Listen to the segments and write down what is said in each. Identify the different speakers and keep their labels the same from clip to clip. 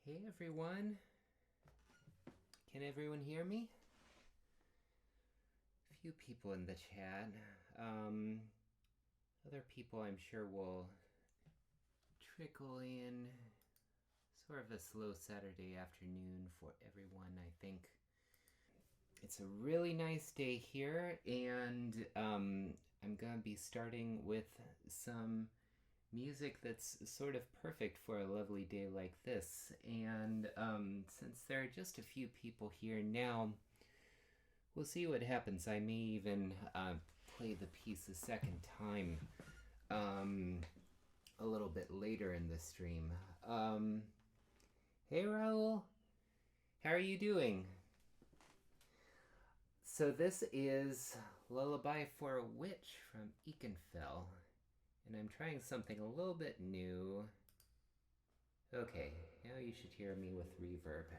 Speaker 1: Hey everyone, can everyone hear me? A few people in the chat. Other people I'm sure will trickle in. Sort of a slow Saturday afternoon for everyone, I think. It's a really nice day here, and I'm gonna be starting with some music that's sort of perfect for a lovely day like this. And since there are just a few people here now, we'll see what happens. I may even play the piece a second time a little bit later in the stream. Hey Raul, how are you doing? So this is Lullaby for a Witch from Ikenfell. And I'm trying something a little bit new. Okay, now you should hear me with reverb.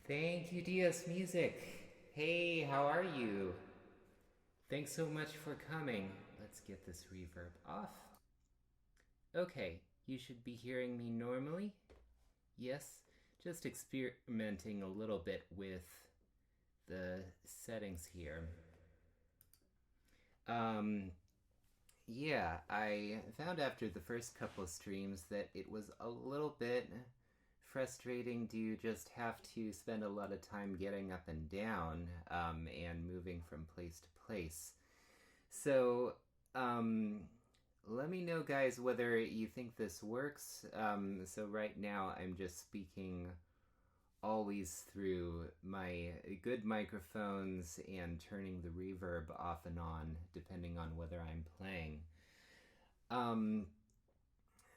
Speaker 1: Thank you, DS Music. Hey, how are you? Thanks so much for coming. Let's get this reverb off. Okay, you should be hearing me normally. Yes, just experimenting a little bit with the settings here. Yeah, I found after the first couple of streams that it was a little bit frustrating. Do you just have to spend a lot of time getting up and down and moving from place to place? So, let me know, guys, whether you think this works. So right now I'm just speaking always through my good microphones and turning the reverb off and on depending on whether I'm playing.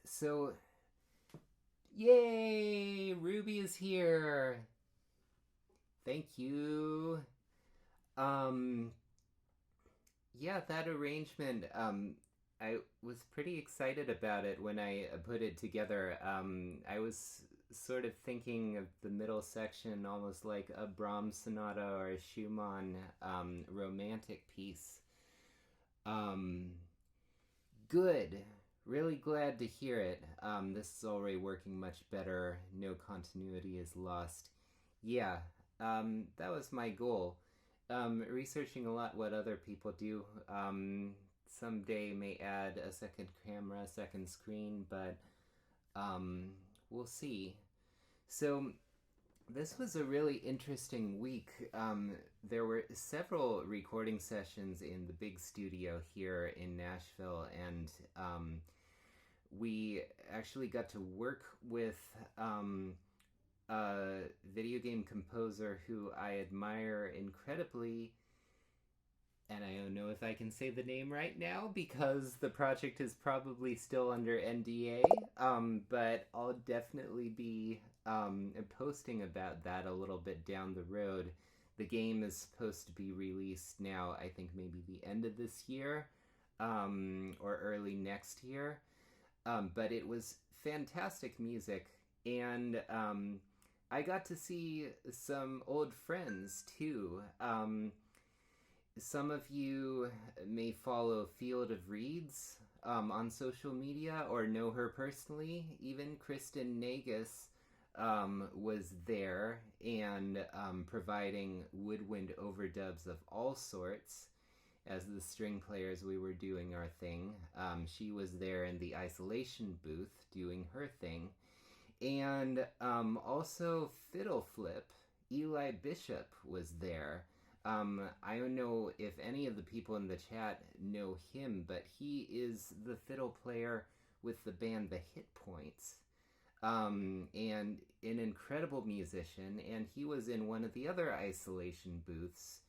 Speaker 1: So yay! Ruby is here! Thank you! Yeah, that arrangement, I was pretty excited about it when I put it together. I was sort of thinking of the middle section almost like a Brahms sonata or a Schumann romantic piece. Good. Really glad to hear it. This is already working much better. No continuity is lost. Yeah, that was my goal. Researching a lot what other people do. Someday may add a second camera, second screen, but we'll see. So This was a really interesting week. There were several recording sessions in the big studio here in Nashville, and we actually got to work with a video game composer who I admire incredibly. And I don't know if I can say the name right now because the project is probably still under NDA, but I'll definitely be posting about that a little bit down the road. The game is supposed to be released now, I think maybe the end of this year or early next year. But it was fantastic music, and I got to see some old friends too. Some of you may follow Field of Reeds on social media or know her personally. Even Kristen Nagus was there and providing woodwind overdubs of all sorts. As the string players, we were doing our thing. She was there in the isolation booth doing her thing. And also Fiddle Flip, Eli Bishop was there. I don't know if any of the people in the chat know him, but he is the fiddle player with the band The Hit Points. And an incredible musician, and he was in one of the other isolation booths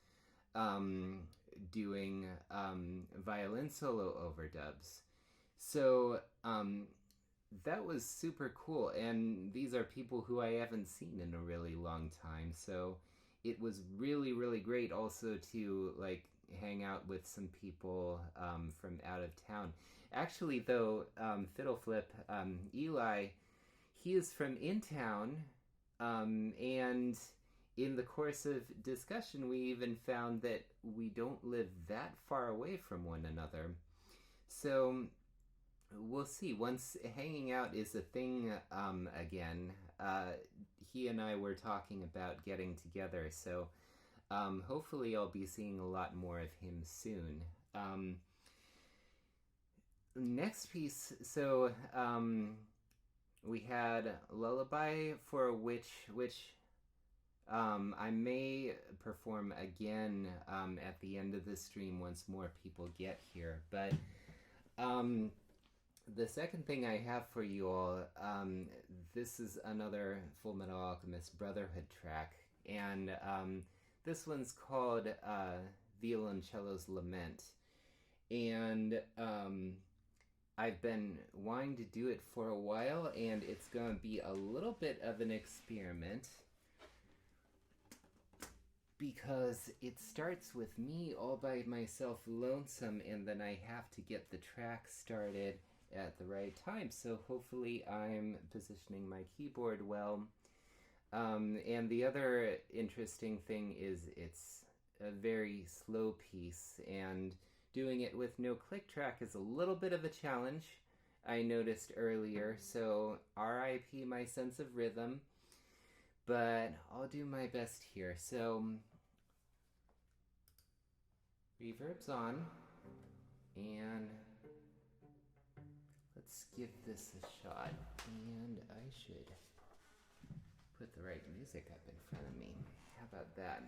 Speaker 1: doing Violincello overdubs. So that was super cool, and these are people who I haven't seen in a really long time, so it was really, really great also to like hang out with some people from out of town. Actually, though, Fiddle Flip, Eli, he is from in town, and in the course of discussion, we even found that we don't live that far away from one another. So we'll see. Once hanging out is a thing again, he and I were talking about getting together, so hopefully I'll be seeing a lot more of him soon. Next piece, so we had Lullaby for a Witch, which I may perform again at the end of the stream once more people get here, but the second thing I have for you all, this is another Fullmetal Alchemist Brotherhood track, and this one's called Violincello's Lament, and I've been wanting to do it for a while, and it's going to be a little bit of an experiment, because it starts with me all by myself lonesome, and then I have to get the track started at the right time, so hopefully I'm positioning my keyboard well. And the other interesting thing is it's a very slow piece, and doing it with no click track is a little bit of a challenge, I noticed earlier, so RIP my sense of rhythm, but I'll do my best here. So reverb's on, and let's give this a shot, and I should put the right music up in front of me. How about that?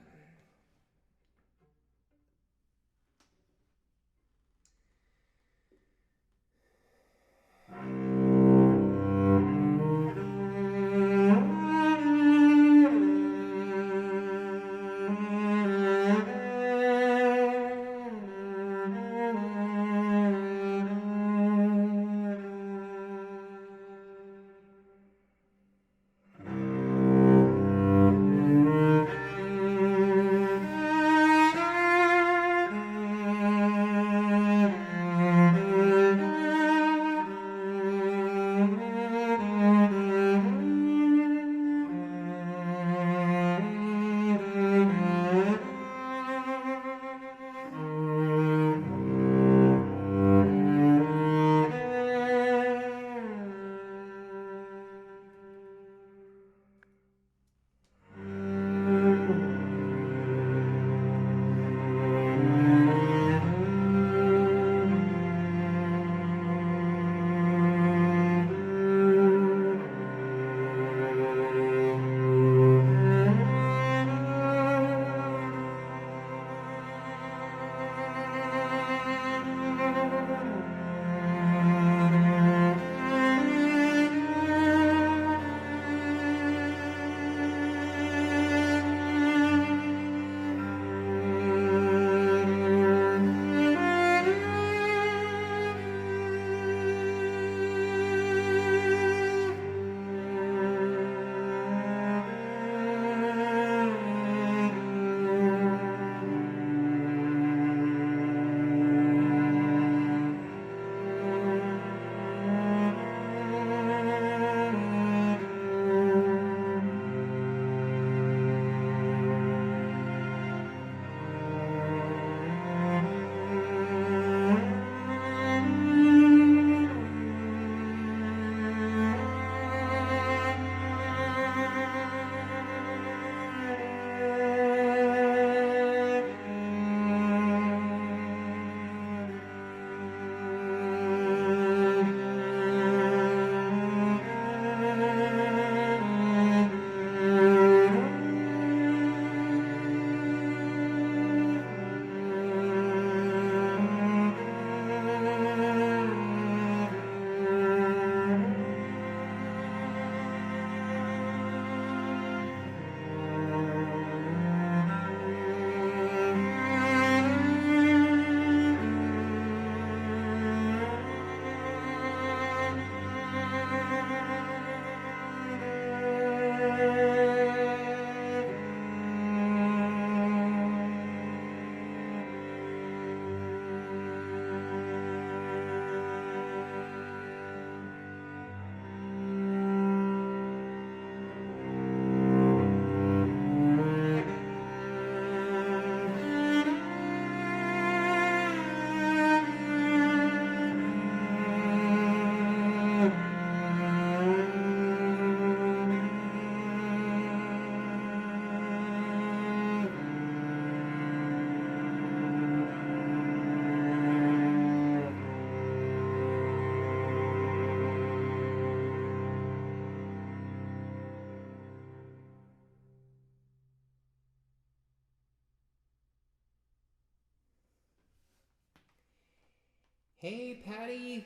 Speaker 1: Hey, Patty!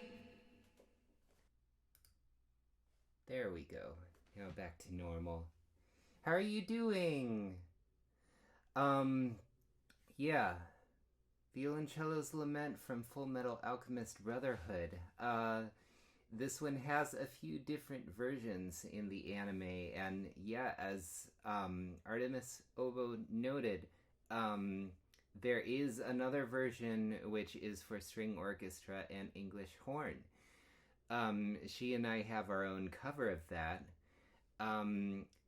Speaker 1: There we go. Now back to normal. How are you doing? Yeah. Violincello's Lament from Full Metal Alchemist Brotherhood. This one has a few different versions in the anime, and yeah, as Artemis Obo noted, there is another version which is for string orchestra and English horn. She and I have our own cover of that.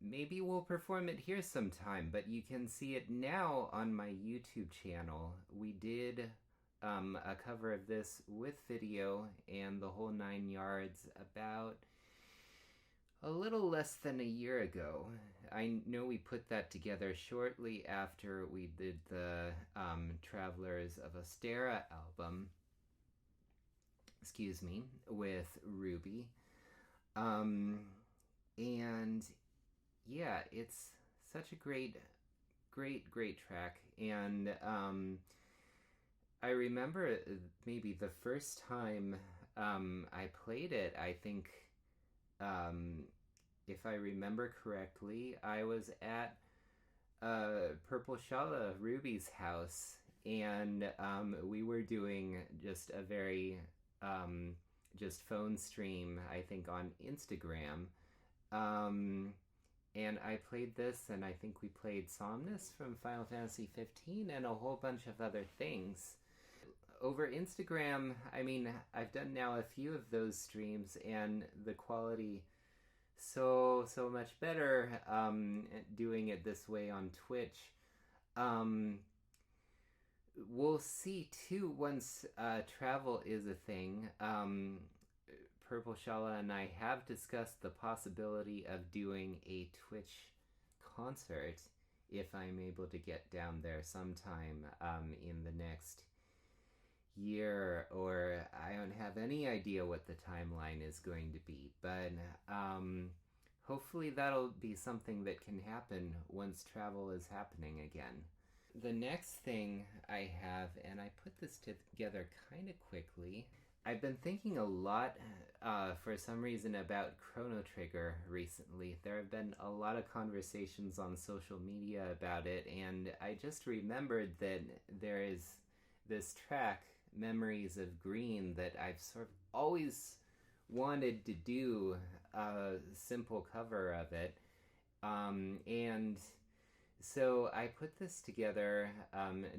Speaker 1: Maybe we'll perform it here sometime, but you can see it now on my YouTube channel. We did a cover of this with video and the whole 9 yards about a little less than a year ago. I know we put that together shortly after we did the Travelers of Ostera album, with Ruby. And yeah, it's such a great track. And I remember maybe the first time I played it, I think, if I remember correctly, I was at Purple Shala, Ruby's house, and we were doing just a very just phone stream, I think, on Instagram. And I played this, and I think we played Somnus from Final Fantasy 15 and a whole bunch of other things. Over Instagram, I mean, I've done now a few of those streams, and the quality so much better doing it this way on Twitch. We'll see too once travel is a thing. Purple Shala and I have discussed the possibility of doing a Twitch concert if I'm able to get down there sometime in the next year, or I don't have any idea what the timeline is going to be, but hopefully that'll be something that can happen once travel is happening again. The next thing I have, and I put this together kind of quickly, I've been thinking a lot for some reason about Chrono Trigger recently. There have been a lot of conversations on social media about it, and I just remembered that there is this track, Memories of Green, that I've sort of always wanted to do a simple cover of it. And so I put this together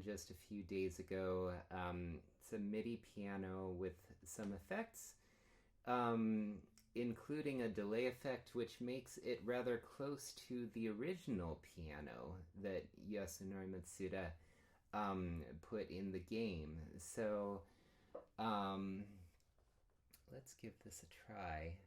Speaker 1: just a few days ago. It's a MIDI piano with some effects, including a delay effect, which makes it rather close to the original piano that Yasunori Matsuda put in the game. So let's give this a try.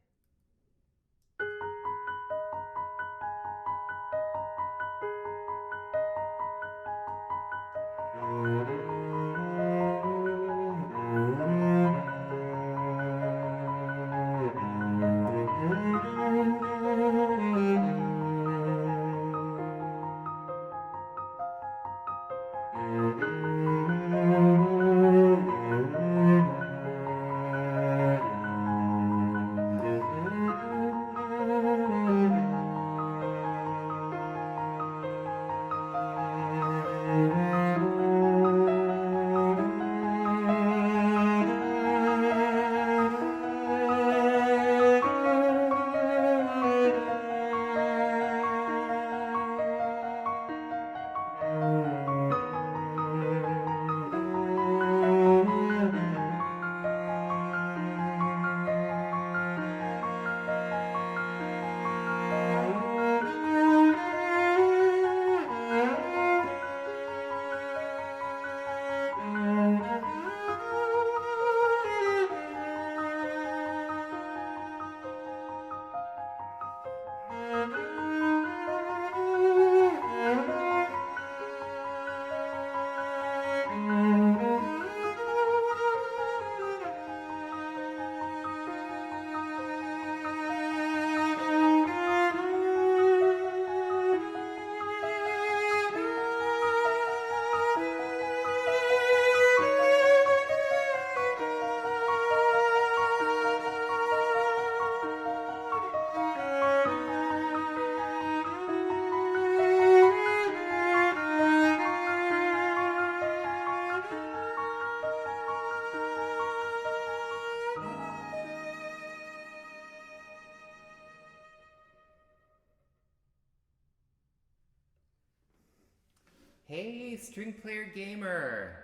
Speaker 1: Hey, String Player Gamer!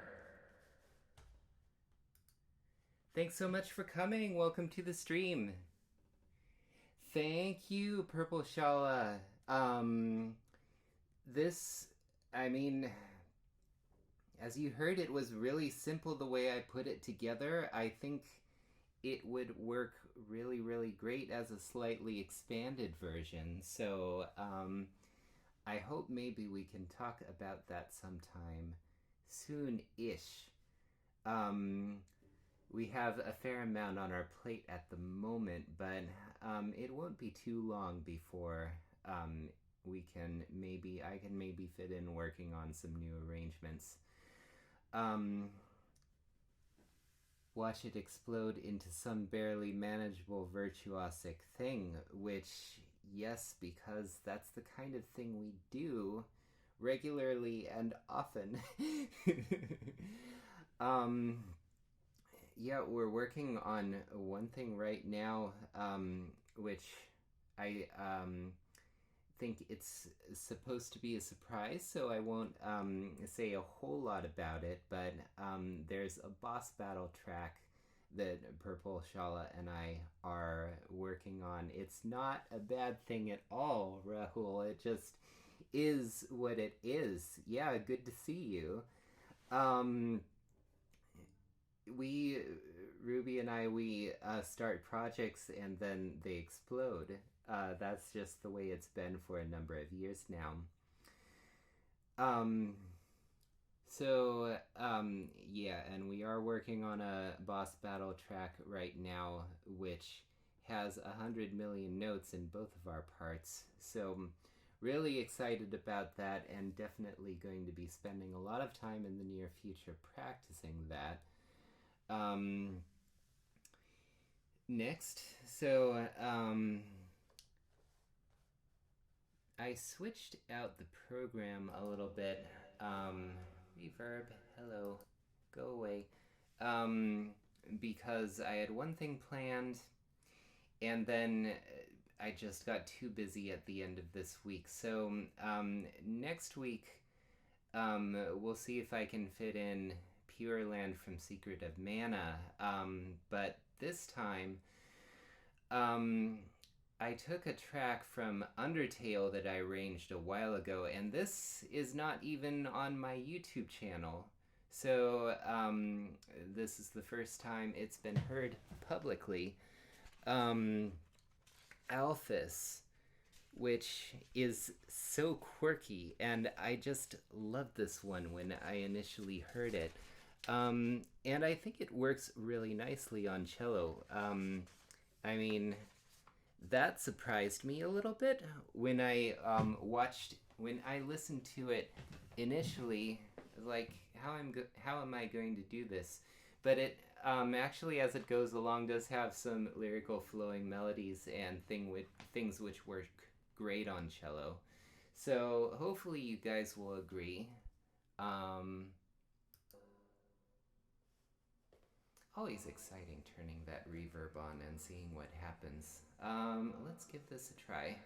Speaker 1: Thanks so much for coming. Welcome to the stream. Thank you, Purple Shala. As you heard, it was really simple the way I put it together. I think it would work really, really great as a slightly expanded version. So, I hope maybe we can talk about that sometime soon-ish. We have a fair amount on our plate at the moment, but it won't be too long before I can maybe fit in working on some new arrangements. Watch it explode into some barely manageable virtuosic thing, which, yes, because that's the kind of thing we do regularly and often. Yeah, we're working on one thing right now, which I think it's supposed to be a surprise, so I won't say a whole lot about it, but there's a boss battle track that Purple Shala and I are working on. It's not a bad thing at all, Rahul. It just is what it is. Yeah, good to see you. Ruby and I, we start projects and then they explode. That's just the way it's been for a number of years now. Yeah, and we are working on a boss battle track right now, which has 100 million notes in both of our parts. So, really excited about that, and definitely going to be spending a lot of time in the near future practicing that. Next, I switched out the program a little bit. Reverb, hello, go away. Because I had one thing planned, and then I just got too busy at the end of this week. So, next week, we'll see if I can fit in Pure Land from Secret of Mana. But this time, I took a track from Undertale that I arranged a while ago, and this is not even on my YouTube channel. So, this is the first time it's been heard publicly. Alphys, which is so quirky, and I just loved this one when I initially heard it. And I think it works really nicely on cello. That surprised me a little bit when I listened to it initially. Like, how am I going to do this? But it actually, as it goes along, does have some lyrical flowing melodies and things which work great on cello. So hopefully you guys will agree. Always exciting turning that reverb on and seeing what happens. Let's give this a try.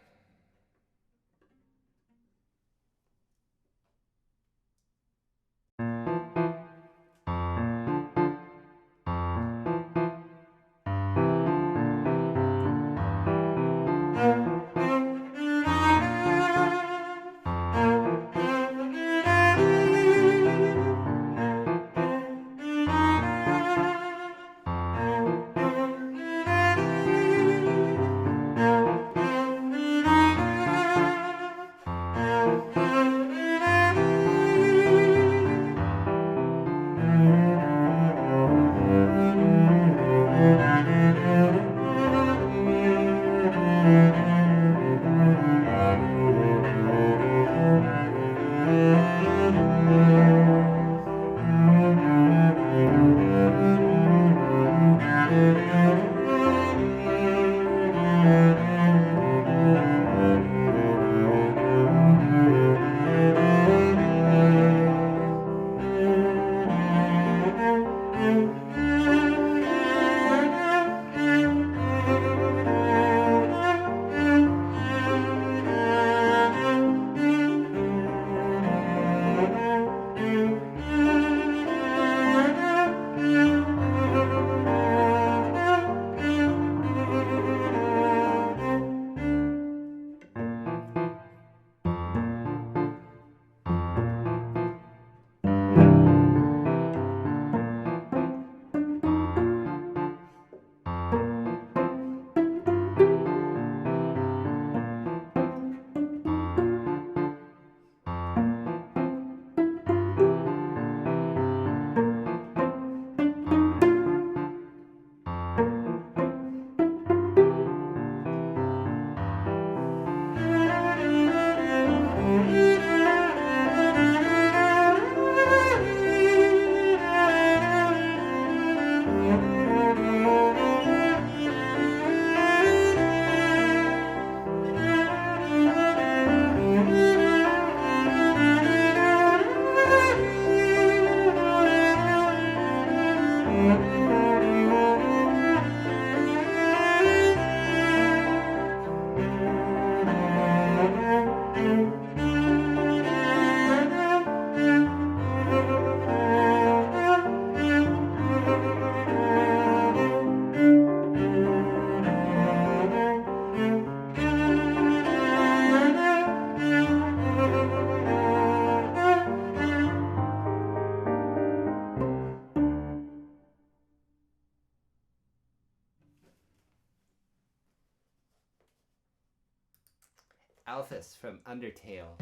Speaker 1: Alphys from Undertale.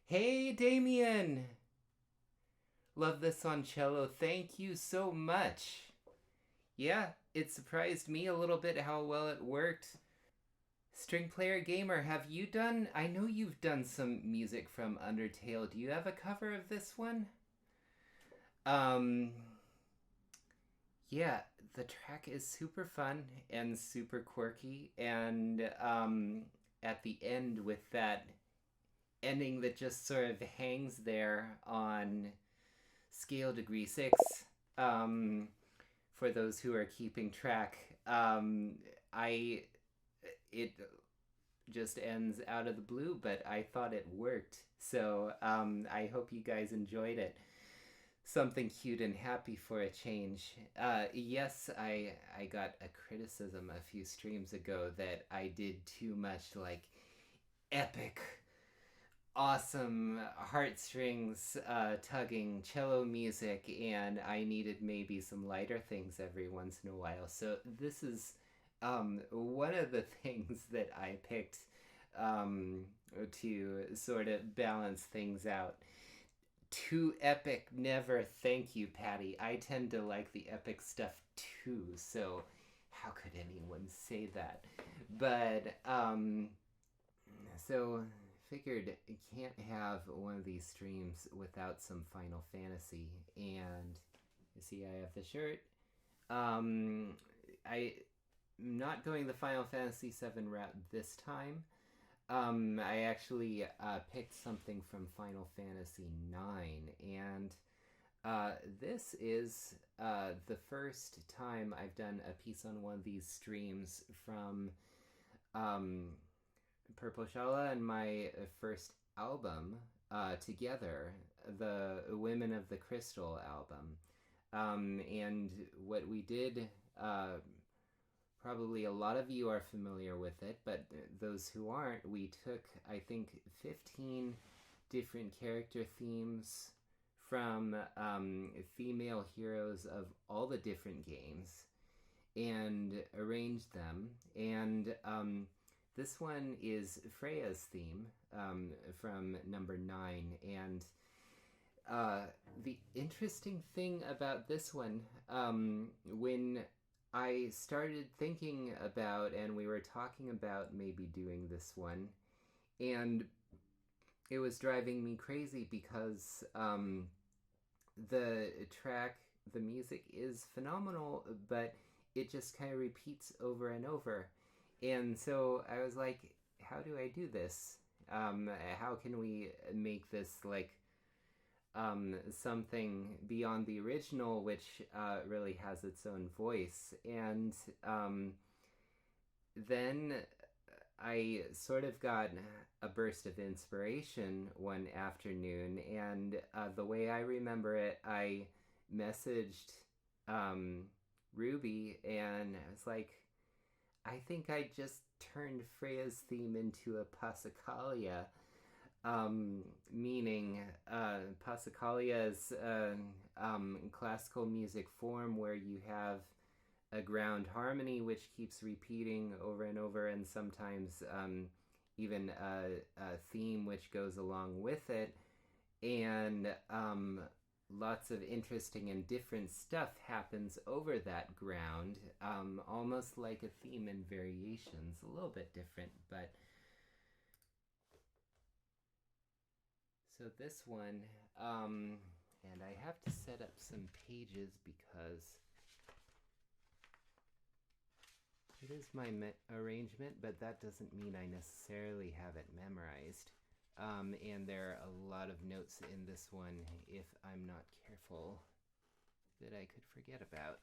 Speaker 1: Hey, Damien! Love this on cello. Thank you so much. Yeah, it surprised me a little bit how well it worked. String Player Gamer, have you done... I know you've done some music from Undertale. Do you have a cover of this one? Yeah, the track is super fun and super quirky, and at the end with that ending that just sort of hangs there on scale degree 6, for those who are keeping track, it just ends out of the blue, but I thought it worked, so I hope you guys enjoyed it. Something cute and happy for a change. Yes, I got a criticism a few streams ago that I did too much, like, epic, awesome heartstrings tugging cello music, and I needed maybe some lighter things every once in a while. So this is one of the things that I picked to sort of balance things out. Too epic, never. Thank you, Patty. I tend to like the epic stuff too, so how could anyone say that? But so figured you can't have one of these streams without some Final Fantasy, and you see I have the shirt. I'm not going the Final Fantasy VII route this time. I actually picked something from Final Fantasy IX, and this is the first time I've done a piece on one of these streams from Purple Shala and my first album together, the Women of the Crystal album. And what we did... probably a lot of you are familiar with it, but those who aren't, we took, I think, 15 different character themes from female heroes of all the different games and arranged them. And this one is Freyja's theme from number 9. And the interesting thing about this one, when I started thinking about, and we were talking about maybe doing this one, and it was driving me crazy because the track, the music is phenomenal, but it just kind of repeats over and over. And so I was like, how do I do this? How can we make this like something beyond the original, which really has its own voice? And then I sort of got a burst of inspiration one afternoon, and the way I remember it, I messaged Ruby, and I was like, I think I just turned Freyja's theme into a Passacaglia. Meaning Passacaglia is a classical music form where you have a ground harmony which keeps repeating over and over, and sometimes even a theme which goes along with it, and lots of interesting and different stuff happens over that ground, almost like a theme and variations, a little bit different, but so this one, and I have to set up some pages because it is my arrangement, but that doesn't mean I necessarily have it memorized. And there are a lot of notes in this one, if I'm not careful, that I could forget about.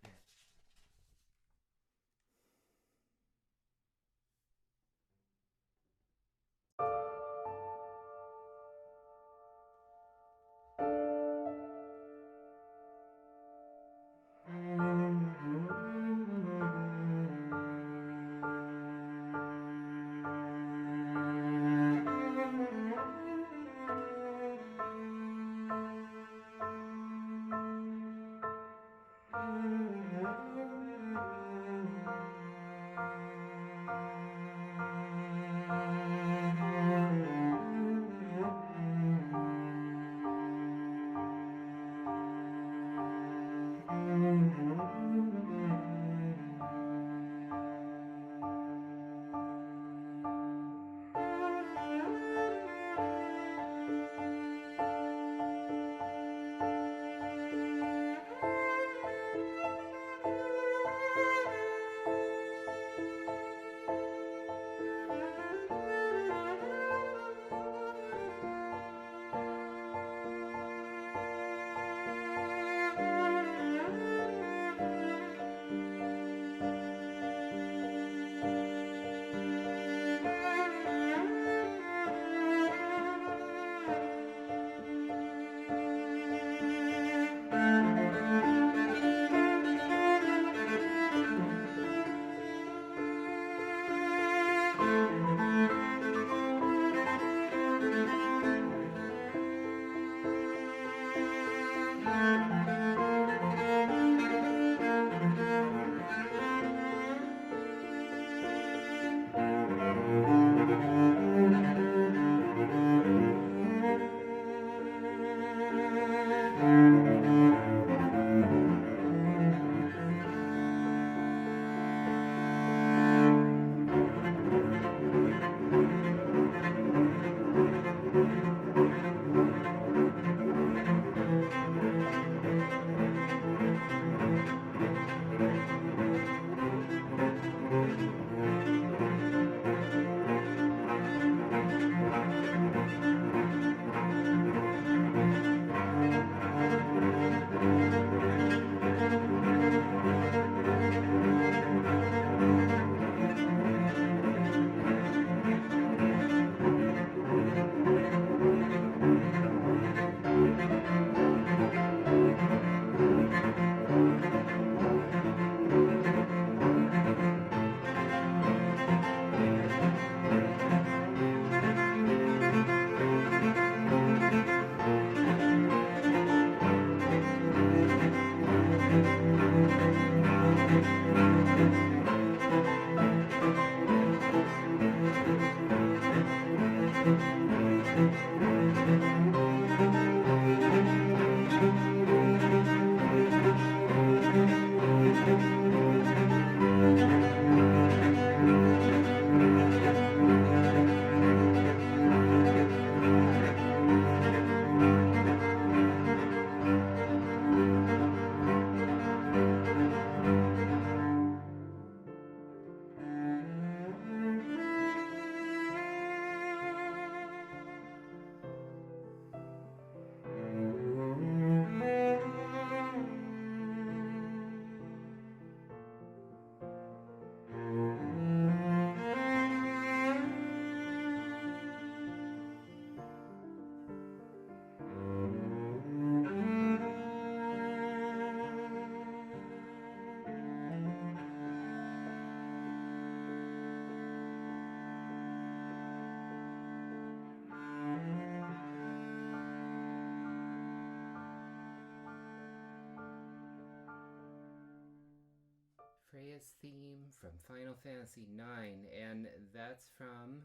Speaker 1: Freyja's theme from Final Fantasy IX, and that's from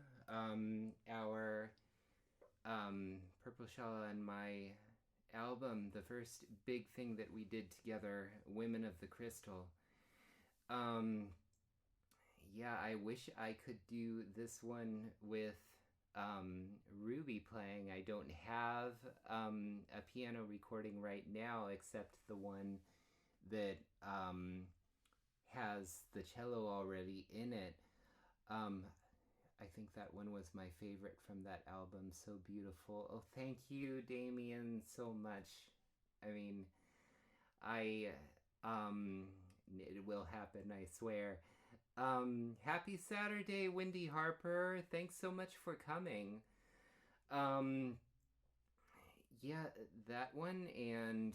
Speaker 1: our Purple Shell and my album, the first big thing that we did together, Women of the Crystal. Yeah, I wish I could do this one with Ruby playing. I don't have a piano recording right now except the one that has the cello already in it. I think that one was my favorite from that album. So beautiful. Oh, thank you, Damien, so much. I mean, it will happen, I swear. Happy Saturday, Wendy Harper. Thanks so much for coming. Yeah, that one, and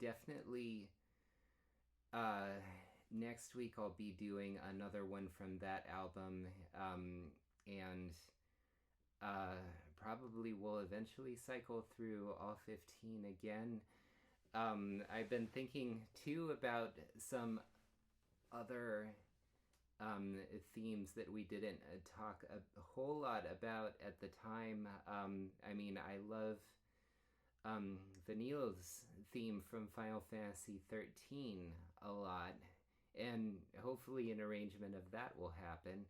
Speaker 1: definitely next week I'll be doing another one from that album, and probably will eventually cycle through all 15 again. I've been thinking too about some other themes that we didn't talk a whole lot about at the time. I mean, I love Vanille's theme from Final Fantasy 13 a lot, and hopefully an arrangement of that will happen.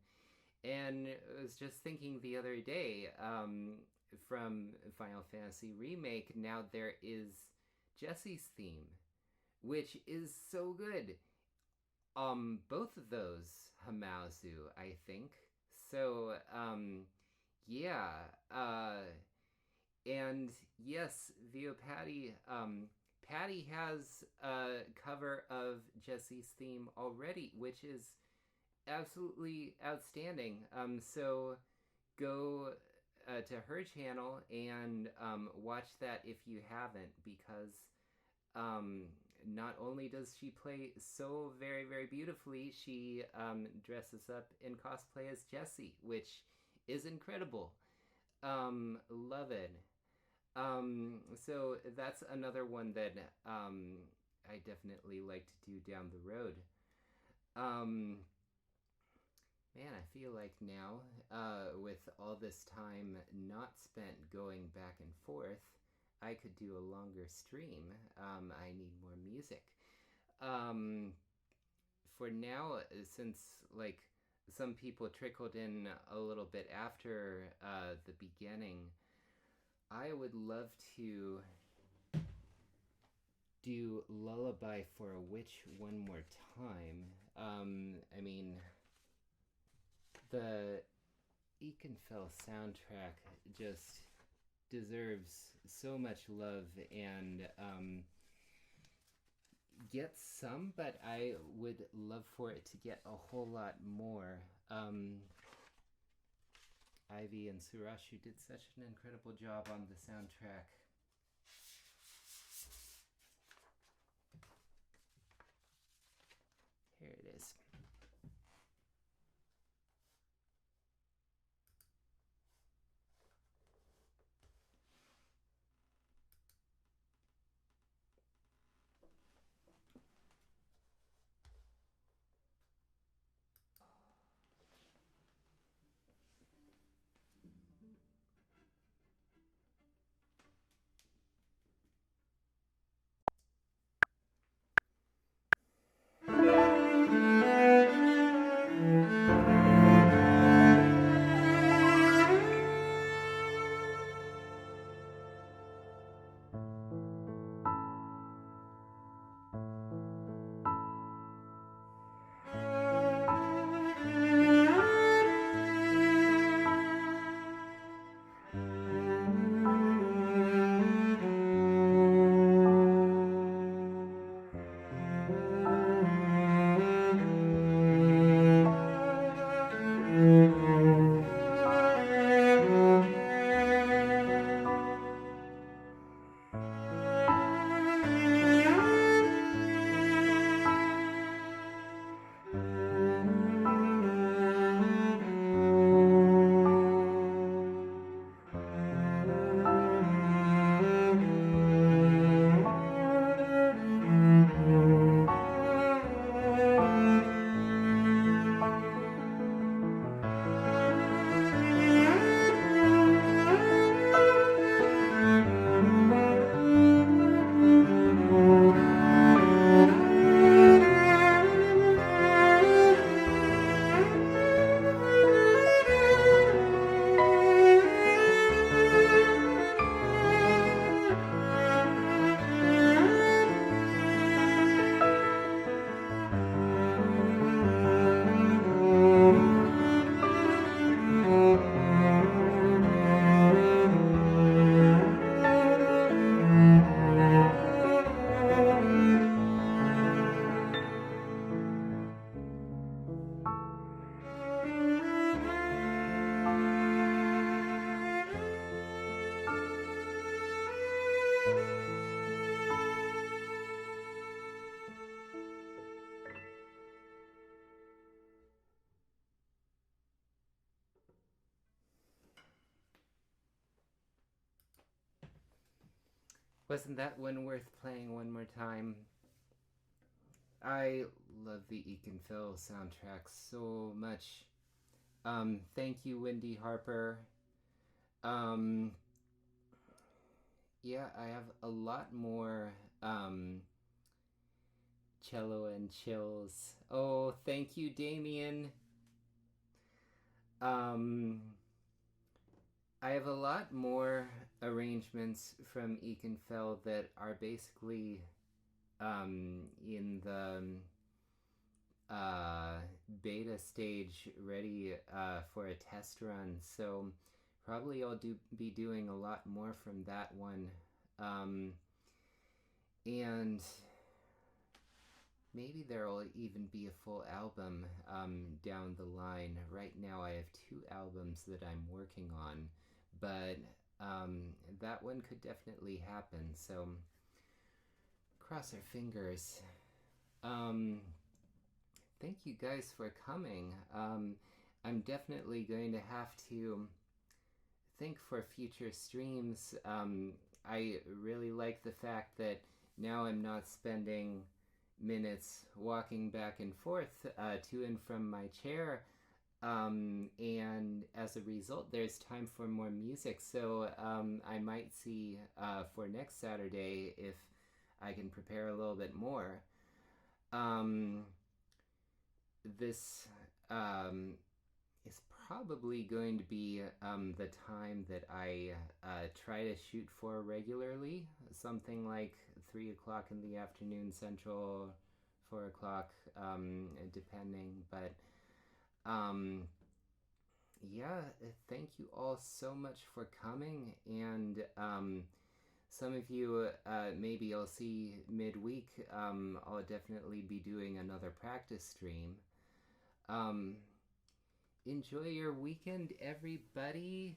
Speaker 1: And I was just thinking the other day, from Final Fantasy Remake, now there is Jesse's theme, which is so good. Both of those Hamazu, I think. So, yeah. And yes, Vio Patty, Patty has a cover of Jesse's theme already, which is absolutely outstanding. So go to her channel and watch that if you haven't, because not only does she play so very, very beautifully, she dresses up in cosplay as Jessie, which is incredible. Love it. So that's another one that I definitely like to do down the road. Man, I feel like now, with all this time not spent going back and forth, I could do a longer stream. I need more music. For now, since like some people trickled in a little bit after the beginning, I would love to do Lullaby for a Witch one more time. I mean, the Ikenfell soundtrack just deserves so much love and gets some, but I would love for it to get a whole lot more. Ivy and Surashu did such an incredible job on the soundtrack. Here it is. Wasn't that one worth playing one more time? I love the Ikenfell soundtrack so much. Thank you, Wendy Harper. Yeah, I have a lot more cello and chills. Oh, thank you, Damien. I have a lot more arrangements from Ikenfell that are basically in the beta stage, ready for a test run. So probably I'll be doing a lot more from that one, and maybe there'll even be a full album down the line. Right now I have 2 albums that I'm working on, but that one could definitely happen, so cross our fingers. Thank you guys for coming. I'm definitely going to have to think for future streams. I really like the fact that now I'm not spending minutes walking back and forth to and from my chair, and as a result there's time for more music, so I might see for next Saturday if I can prepare a little bit more. This is probably going to be the time that I try to shoot for regularly, something like 3 o'clock in the afternoon Central, 4 o'clock, depending. But yeah, thank you all so much for coming, and some of you maybe I'll see midweek. I'll definitely be doing another practice stream. Enjoy your weekend, everybody.